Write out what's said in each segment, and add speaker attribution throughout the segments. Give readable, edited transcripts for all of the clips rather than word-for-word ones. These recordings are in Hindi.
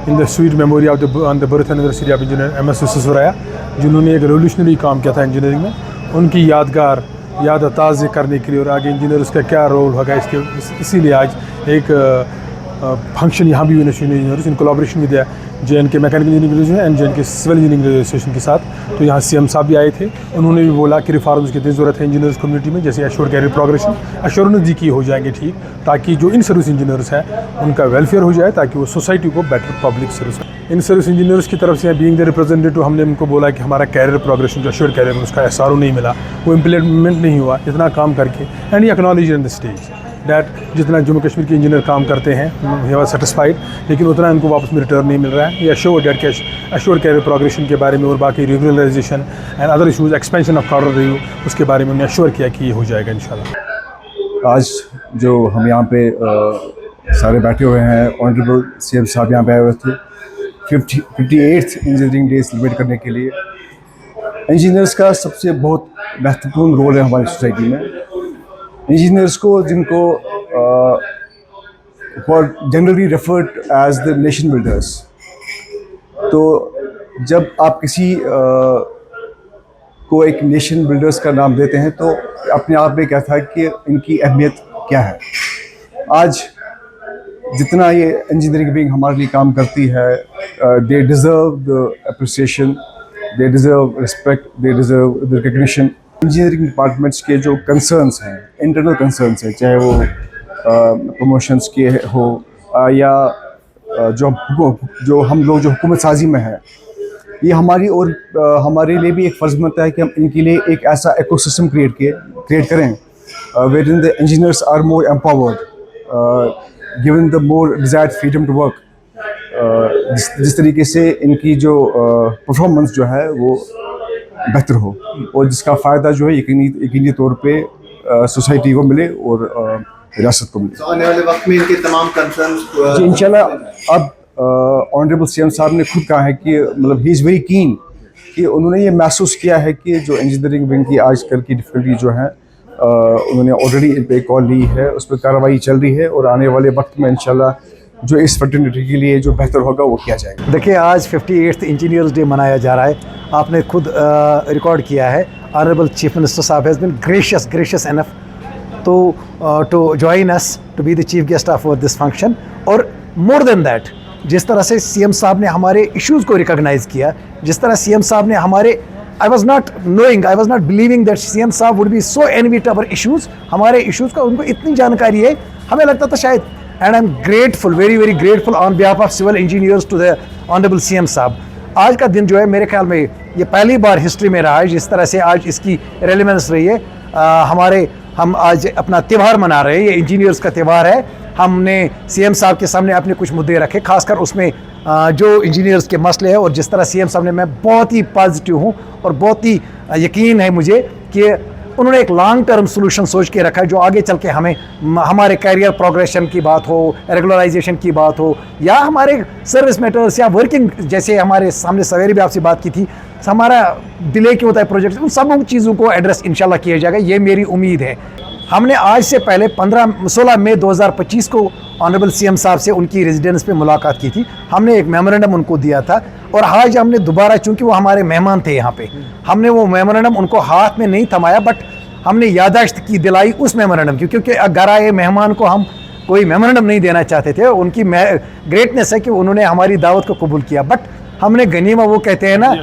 Speaker 1: In the sweet memory of the birth anniversary of engineer MS Visvesvaraya, जिन्होंने एक रेवोल्यूशनरी काम किया था इंजीनियरिंग में, उनकी याद ताज़ा करने के लिए और आगे इंजीनियर्स का क्या रोल होगा इसीलिए आज एक फंक्शन यहाँ भी हुए engineers in collaboration with JNK mechanical engineering and JNK civil engineering association के साथ। तो यहाँ CM साहब भी आए थे, उन्होंने भी बोला कि रिफॉर्म्स की ज़रूरत है इंजीनियर्स कम्युनिटी में, जैसे एश्योर्ड कैरियर प्रोग्रेशन, एश्योरेंस जी की हो जाएंगे ठीक, ताकि जो इन सर्विस इंजीनियर्स हैं उनका वेलफेयर हो जाए, ताकि वो सोसाइटी को better public service. In service engineers की तरफ से बीइंग द रिप्रेजेंटेटिव हमने उनको बोला कि हमारा कैरियर प्रोग्रेशन जो एश्योर्ड कैरियर उसका SRO नहीं मिला, वो इम्प्लीमेंट नहीं हुआ इतना काम करके, and he acknowledge in the stage that जितना जम्मू कश्मीर के इंजीनियर काम करते हैं ही वाज सेटिस्फाइड, लेकिन उतना इनको वापस में रिटर्न नहीं मिल रहा है। ये एश्योर्ड कैरियर प्रोग्रेशन के बारे में और बाकी regularisation and other issues, expansion of cadre review, उसके बारे में उन्हें एश्योर किया कि ये हो जाएगा इंशाल्लाह।
Speaker 2: आज जो हम यहाँ पे सारे बैठे हुए हैं, ऑनरेबल CM साहब यहाँ पे आए हुए थे 58th इंजीनियरिंग डे सेलिब्रेट करने के लिए। इंजीनियर्स का सबसे बहुत महत्वपूर्ण रोल है हमारी सोसाइटी में। इंजीनियर्स को जिनको generally referred as the nation builders, तो जब आप किसी को एक नेशन बिल्डर्स का नाम देते हैं तो अपने आप में क्या था कि इनकी अहमियत क्या है। आज जितना ये इंजीनियरिंग विंग हमारे लिए काम करती है, they deserve the appreciation, they deserve respect, they deserve the recognition. Engineering departments के जो कंसर्न्स हैं, इंटरनल कंसर्न्स हैं, चाहे वो प्रमोशंस के हो या जो हम लोग जो हुकूमत साजी में है, ये हमारी और हमारे लिए भी एक फ़र्ज़ बनता है कि हम इनके लिए एक ऐसा इकोसिस्टम क्रिएट करें wherein the engineers are more empowered, given the more desired freedom to work. जिस तरीके से इनकी जो परफॉर्मेंस जो है वो बेहतर हो और जिसका फ़ायदा जो है यकीनी तौर पे सोसाइटी को मिले और रियासत को मिले।
Speaker 3: आने वाले वक्त में इनके तमाम कंसर्न्स
Speaker 2: जी इंशाल्लाह। अब ऑनरेबल CM साहब ने खुद कहा है कि मतलब ही इज़ वेरी कीन कि उन्होंने ये महसूस किया है कि जो इंजीनियरिंग विंग की आजकल की डिफ़िकल्टी जो है, उन्होंने ऑलरेडी इन पर कॉल ली है, उस पर कार्रवाई चल रही है और आने वाले वक्त में इंशाल्लाह जो इस फर्टिलिटी के लिए जो बेहतर होगा वो किया जाएगा।
Speaker 4: देखिए, आज 58th इंजीनियर्स डे मनाया जा रहा है। आपने खुद रिकॉर्ड किया है, ऑनरेबल चीफ मिनिस्टर साहब has been gracious enough to join us to be the chief guest of this function. और मोर देन दैट, जिस तरह से CM साहब ने हमारे इश्यूज़ को रिकॉग्नाइज़ किया, जिस तरह CM साहब ने हमारे I was not believing that CM साहब would be so envy to our issues। हमारे इश्यूज़ का उनको इतनी जानकारी है, हमें लगता था शायद। And I'm grateful, very grateful on behalf of civil engineers to the honorable CM साहब। आज का दिन जो है मेरे ख्याल में ये पहली बार हिस्ट्री में रहा है जिस तरह से आज इसकी रेलेवेंस रही है। हम आज अपना त्यौहार मना रहे हैं, ये इंजीनियर्स का त्यौहार है। हमने CM साहब के सामने अपने कुछ मुद्दे रखे, खासकर उसमें जो इंजीनियर्स के मसले हैं, और जिस तरह CM साहब ने, मैं बहुत ही पॉजिटिव हूँ और बहुत ही यकीन है मुझे कि उन्होंने एक लॉन्ग टर्म सोल्यूशन सोच के रखा है, जो आगे चल के हमें हमारे कैरियर प्रोग्रेशन की बात हो, रेगुलराइजेशन की बात हो, या हमारे सर्विस मैटर्स या वर्किंग, जैसे हमारे सामने सवेरे भी आपसे बात की थी, हमारा डिले क्यों होता है प्रोजेक्ट, उन सब चीज़ों को एड्रेस इंशाल्लाह किया जाएगा, ये मेरी उम्मीद है। हमने आज से पहले 16 मई 2025 को ऑनरेबल CM साहब से उनकी रेजिडेंस पे मुलाकात की थी। हमने एक मेमोरेंडम उनको दिया था और आज हमने दोबारा, चूँकि वो हमारे मेहमान थे यहाँ पे, हमने वो मेमोरेंडम उनको हाथ में नहीं थमाया, बट हमने याददाश्त की दिलाई उस मेमोरेंडम की, क्योंकि घर आए मेहमान को हम कोई मेमोरेंडम नहीं देना चाहते थे। उनकी ग्रेटनेस है कि उन्होंने हमारी दावत को कबूल किया, बट हमने गनीमा, वो कहते हैं ना,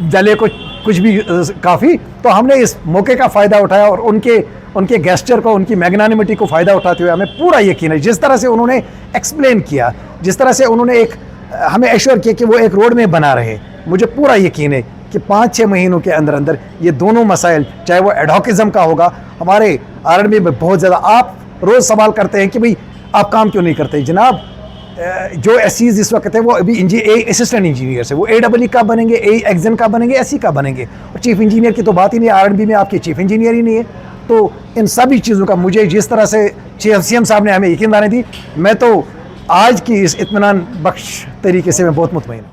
Speaker 4: जले को कुछ भी काफ़ी, तो हमने इस मौके का फ़ायदा उठाया और उनके गेस्चर को, उनकी मैग्नानिमिटी को फ़ायदा उठाते हुए हमें पूरा यकीन है, जिस तरह से उन्होंने एक्सप्लेन किया, जिस तरह से उन्होंने हमें एश्योर किया कि वो एक रोड में बना रहे, मुझे पूरा यकीन है कि 5-6 महीनों के अंदर ये दोनों मसाइल, चाहे वो एडहॉकिज़म का होगा, हमारे आर्मी में बहुत ज़्यादा, आप रोज़ सवाल करते हैं कि भाई आप काम क्यों नहीं करते। जनाब, जो SCs इस वक्त है वो अभी असिस्टेंट इंजीनियर्स है, वो AEE का बनेंगे, EXAM का बनेंगे, SC का बनेंगे, और चीफ इंजीनियर की तो बात ही नहीं। R&B में आपके चीफ इंजीनियर ही नहीं है। तो इन सभी चीज़ों का मुझे, जिस तरह से CM साहब ने हमें यकीन दाने दी, मैं तो आज की इस इत्मीनान बख्श तरीके से मैं बहुत मुतमईन हूँ।